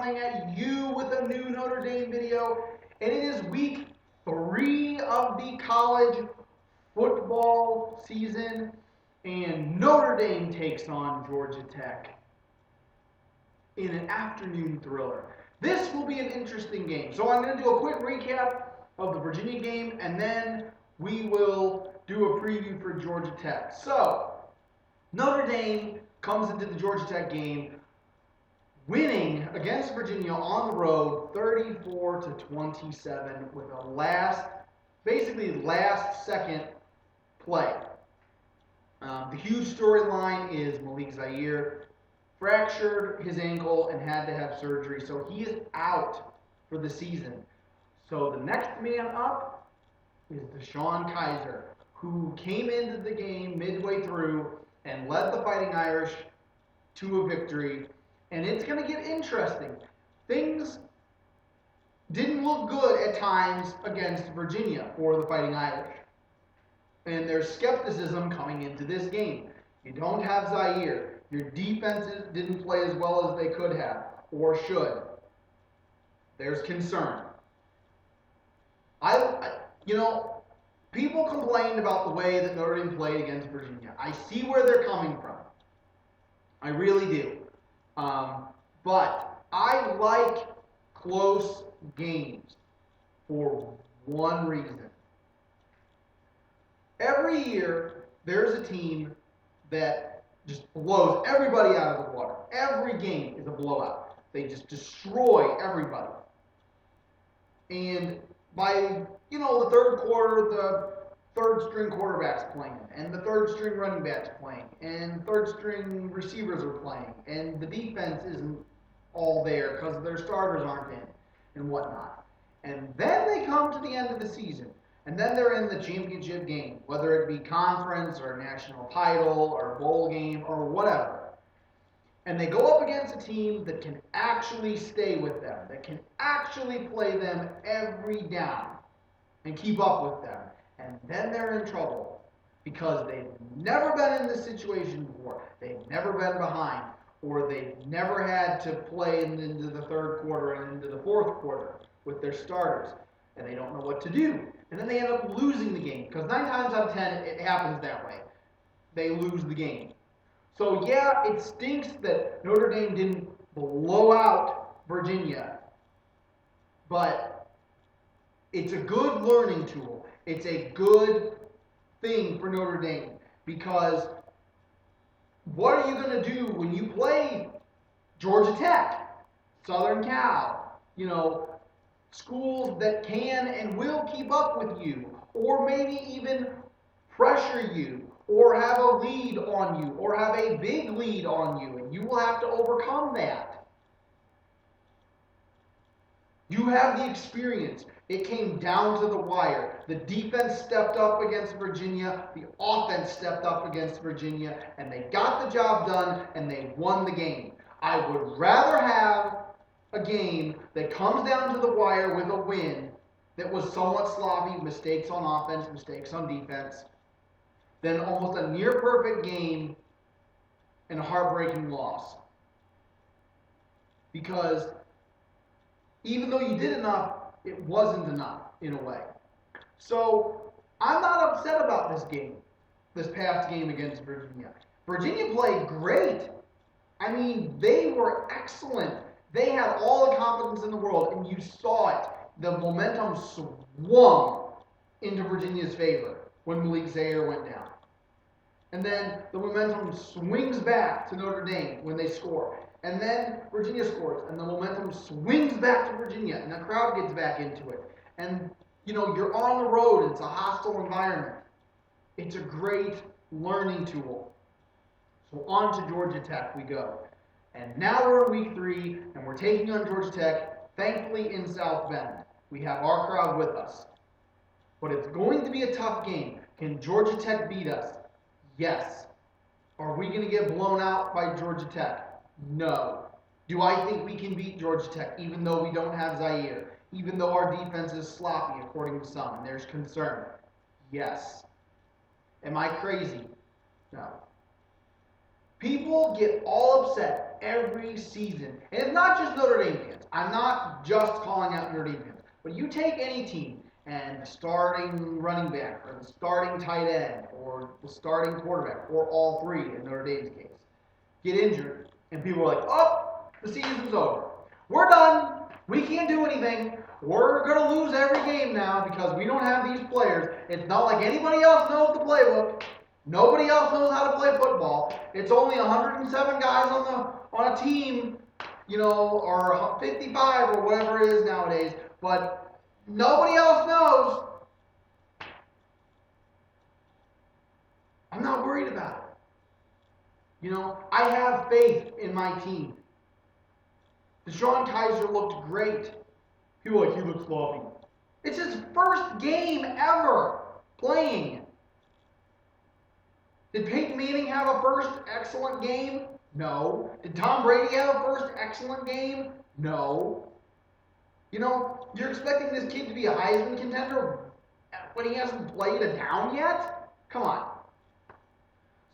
playing at you with a new Notre Dame video. And it is week 3 of the college football season. And Notre Dame takes on Georgia Tech in an afternoon thriller. This will be an interesting game. So I'm going to do a quick recap of the Virginia game, and then we will do a preview for Georgia Tech. So Notre Dame comes into the Georgia Tech game winning against Virginia on the road 34-27 with a last second play. The huge storyline is Malik Zaire fractured his ankle and had to have surgery, so he is out for the season. So the next man up is Deshaun Kaiser, who came into the game midway through and led the Fighting Irish to a victory. And it's going to get interesting. Things didn't look good at times against Virginia for the Fighting Irish. And there's skepticism coming into this game. You don't have Zaire. Your defenses didn't play as well as they could have or should. There's concern. People complained about the way that Notre Dame played against Virginia. I see where they're coming from. I really do. But I like close games for one reason. Every year, there's a team that just blows everybody out of the water. Every game is a blowout. They just destroy everybody. And by, the third quarter, the third-string quarterback's playing, and the third-string running back's playing, and third-string receivers are playing, and the defense isn't all there because their starters aren't in, and whatnot. And then they come to the end of the season, and then they're in the championship game, whether it be conference or national title or bowl game or whatever. And they go up against a team that can actually stay with them, that can actually play them every down and keep up with them. And then they're in trouble because they've never been in this situation before. They've never been behind, or they've never had to play into the third quarter and into the fourth quarter with their starters, and they don't know what to do. And then they end up losing the game because 9 times out of 10 it happens that way. They lose the game. So yeah, it stinks that Notre Dame didn't blow out Virginia, but it's a good learning tool. It's a good thing for Notre Dame because what are you going to do when you play Georgia Tech, Southern Cal, schools that can and will keep up with you, or maybe even pressure you, or have a lead on you, or have a big lead on you, and you will have to overcome that. You have the experience. It came down to the wire. The defense stepped up against Virginia. The offense stepped up against Virginia. And they got the job done, and they won the game. I would rather have a game that comes down to the wire with a win that was somewhat sloppy, mistakes on offense, mistakes on defense, than almost a near-perfect game and a heartbreaking loss. Because even though you did enough, it wasn't enough in a way. So I'm not upset about this past game against Virginia. Virginia played great. I mean, they were excellent. They had all the confidence in the world, and you saw it. The momentum swung into Virginia's favor when Malik Zaire went down. And then the momentum swings back to Notre Dame when they score. And then Virginia scores, and the momentum swings back to Virginia, and the crowd gets back into it. And, you're on the road, and it's a hostile environment. It's a great learning tool. So on to Georgia Tech we go. And now we're in week 3, and we're taking on Georgia Tech, thankfully in South Bend. We have our crowd with us. But it's going to be a tough game. Can Georgia Tech beat us? Yes. Are we going to get blown out by Georgia Tech? No. Do I think we can beat Georgia Tech even though we don't have Zaire? Even though our defense is sloppy according to some and there's concern? Yes. Am I crazy? No. People get all upset every season. And it's not just Notre Dame fans. I'm not just calling out Notre Dame fans. But you take any team and the starting running back or the starting tight end or the starting quarterback or all three in Notre Dame's case get injured and people are like, oh, the season's over. We're done. We can't do anything. We're going to lose every game now because we don't have these players. It's not like anybody else knows the playbook. Nobody else knows how to play football. It's only 107 guys on a team, or 55 or whatever it is nowadays. But nobody else knows. I'm not worried about it. I have faith in my team. Deshaun Kaiser looked great. People are like, he looks sloppy. It's his first game ever playing. Did Peyton Manning have a first excellent game? No. Did Tom Brady have a first excellent game? No. You're expecting this kid to be a Heisman contender when he hasn't played a down yet? Come on.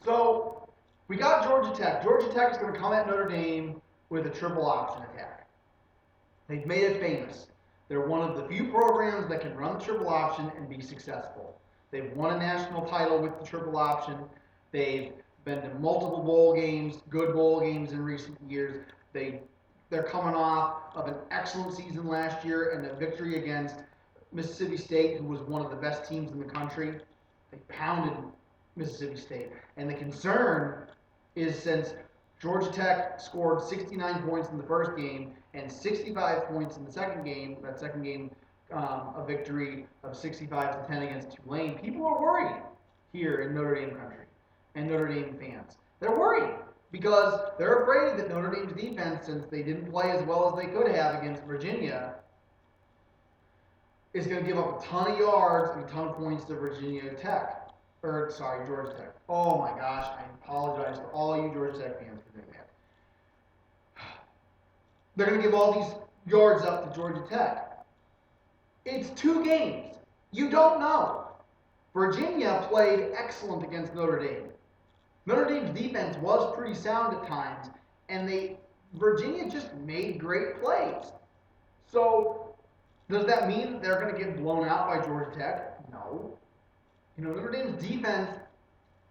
So, we got Georgia Tech. Georgia Tech is going to come at Notre Dame with a triple option attack. They've made it famous. They're one of the few programs that can run the triple option and be successful. They've won a national title with the triple option. They've been to multiple bowl games, good bowl games in recent years. They're coming off of an excellent season last year and a victory against Mississippi State, who was one of the best teams in the country. They pounded Mississippi State. And the concern is since Georgia Tech scored 69 points in the first game and 65 points in the second game, a victory of 65-10 against Tulane, people are worried here in Notre Dame country and Notre Dame fans. They're worried because they're afraid that Notre Dame's defense, since they didn't play as well as they could have against Virginia, is going to give up a ton of yards and a ton of points to Georgia Tech. Oh my gosh, I apologize to all you Georgia Tech fans for doing that. They're going to give all these yards up to Georgia Tech. It's 2 games. You don't know. Virginia played excellent against Notre Dame. Notre Dame's defense was pretty sound at times, and Virginia just made great plays. So, does that mean that they're going to get blown out by Georgia Tech? No. Notre Dame's defense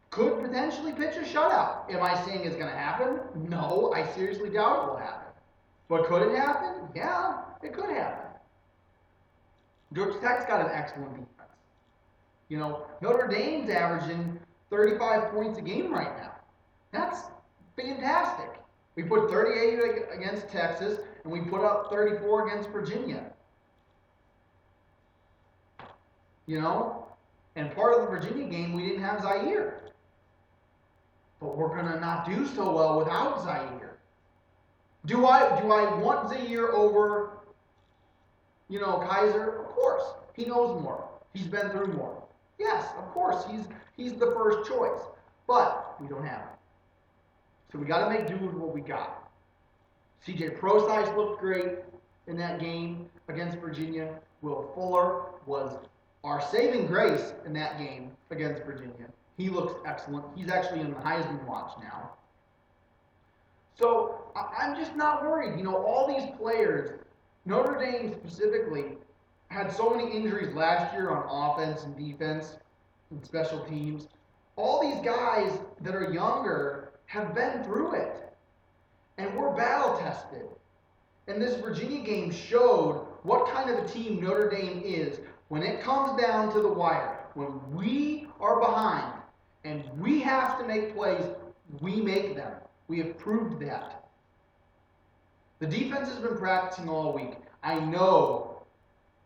could potentially pitch a shutout. Am I saying it's going to happen? No, I seriously doubt it will happen. But could it happen? Yeah, it could happen. Georgia Tech's got an excellent defense. Notre Dame's averaging 35 points a game right now. That's fantastic. We put 38 against Texas, and we put up 34 against Virginia. And part of the Virginia game, we didn't have Zaire. But we're going to not do so well without Zaire. Do I want Zaire over, Kaiser? Of course. He knows more. He's been through more. Yes, of course. He's the first choice. But we don't have him. So we got to make do with what we got. CJ Prosise looked great in that game against Virginia. Will Fuller was our saving grace in that game against Virginia. He looks excellent. He's actually in the Heisman watch now. So I'm just not worried. All these players, Notre Dame specifically, had so many injuries last year on offense and defense and special teams. All these guys that are younger have been through it. And we're battle tested. And this Virginia game showed what kind of a team Notre Dame is when it comes down to the wire. When we are behind and we have to make plays, we make them. We have proved that. The defense has been practicing all week. I know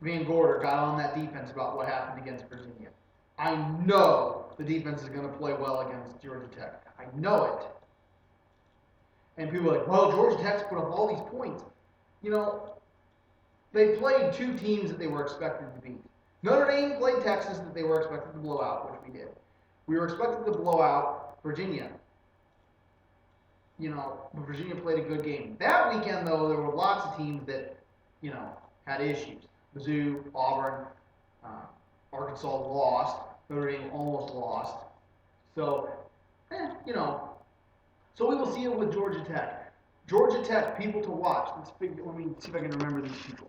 Van Gorder got on that defense about what happened against Virginia. I know the defense is going to play well against Georgia Tech. I know it. And people are like, well, Georgia Tech's put up all these points. They played 2 teams that they were expected to beat. Notre Dame played Texas that they were expected to blow out, which we did. We were expected to blow out Virginia. But Virginia played a good game. That weekend, though, there were lots of teams that, had issues. Mizzou, Auburn, Arkansas lost. Notre Dame almost lost. So, So we will see it with Georgia Tech. Georgia Tech, people to watch. Let me see if I can remember these people.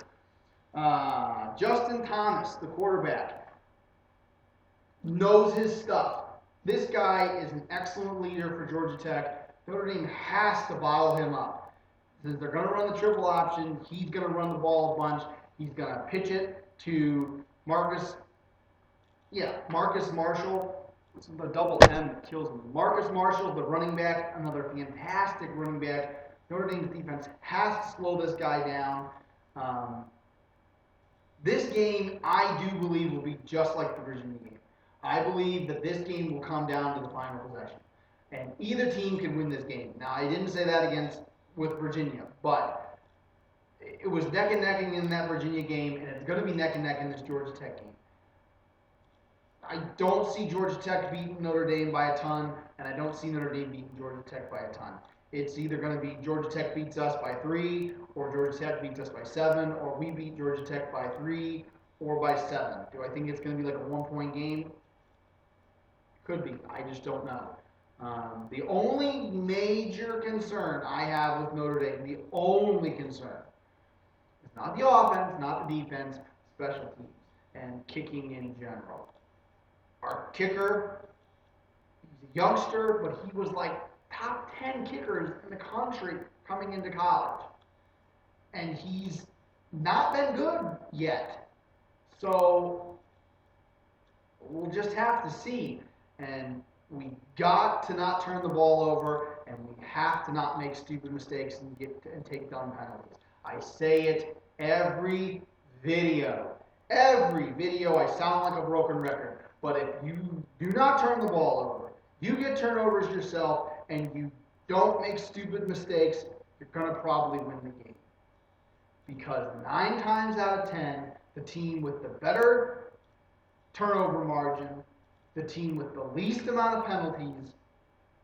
Justin Thomas, the quarterback, knows his stuff. This guy is an excellent leader for Georgia Tech. Notre Dame has to bottle him up. Since they're going to run the triple option, he's going to run the ball a bunch. He's going to pitch it to Marcus Marshall. It's the double M that kills me. Marcus Marshall, the running back, another fantastic running back. Notre Dame's defense has to slow this guy down. This game, I do believe, will be just like the Virginia game. I believe that this game will come down to the final possession. And either team can win this game. Now, I didn't say that with Virginia, but it was neck and neck in that Virginia game, and it's going to be neck and neck in this Georgia Tech game. I don't see Georgia Tech beating Notre Dame by a ton, and I don't see Notre Dame beating Georgia Tech by a ton. It's either going to be Georgia Tech beats us by 3, or Georgia Tech beats us by 7, or we beat Georgia Tech by 3 or by 7. Do I think it's going to be like a 1-point game? Could be. I just don't know. The only major concern I have with Notre Dame, the only concern, is not the offense, not the defense, special teams, and kicking in general. Our kicker, he's a youngster, but he was like top 10 kickers in the country coming into college. And he's not been good yet. So we'll just have to see. And we got to not turn the ball over, and we have to not make stupid mistakes and take dumb penalties. I say it every video. Every video I sound like a broken record. But if you do not turn the ball over, you get turnovers yourself, and you don't make stupid mistakes, you're going to probably win the game. Because 9 times out of 10, the team with the better turnover margin, the team with the least amount of penalties,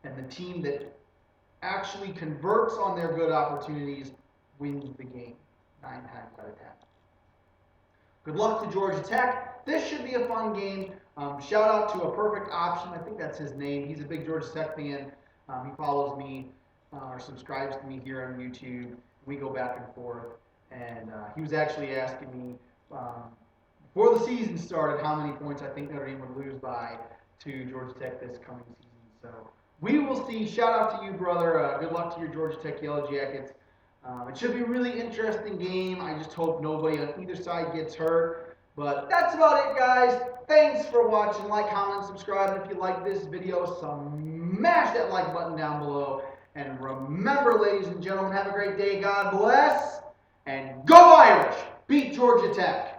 and the team that actually converts on their good opportunities wins the game 9 times out of 10. Good luck to Georgia Tech. This should be a fun game. Shout out to A Perfect Option. I think that's his name. He's a big Georgia Tech fan. He follows me or subscribes to me here on YouTube. We go back and forth. And he was actually asking me before the season started how many points I think Notre Dame would lose by to Georgia Tech this coming season. So we will see. Shout out to you, brother. Good luck to your Georgia Tech Yellow Jackets. It should be a really interesting game. I just hope nobody on either side gets hurt. But that's about it, guys. Thanks for watching. Like, comment, subscribe. And if you like this video, smash that like button down below. And remember, ladies and gentlemen, have a great day. God bless. And go Irish! Beat Georgia Tech.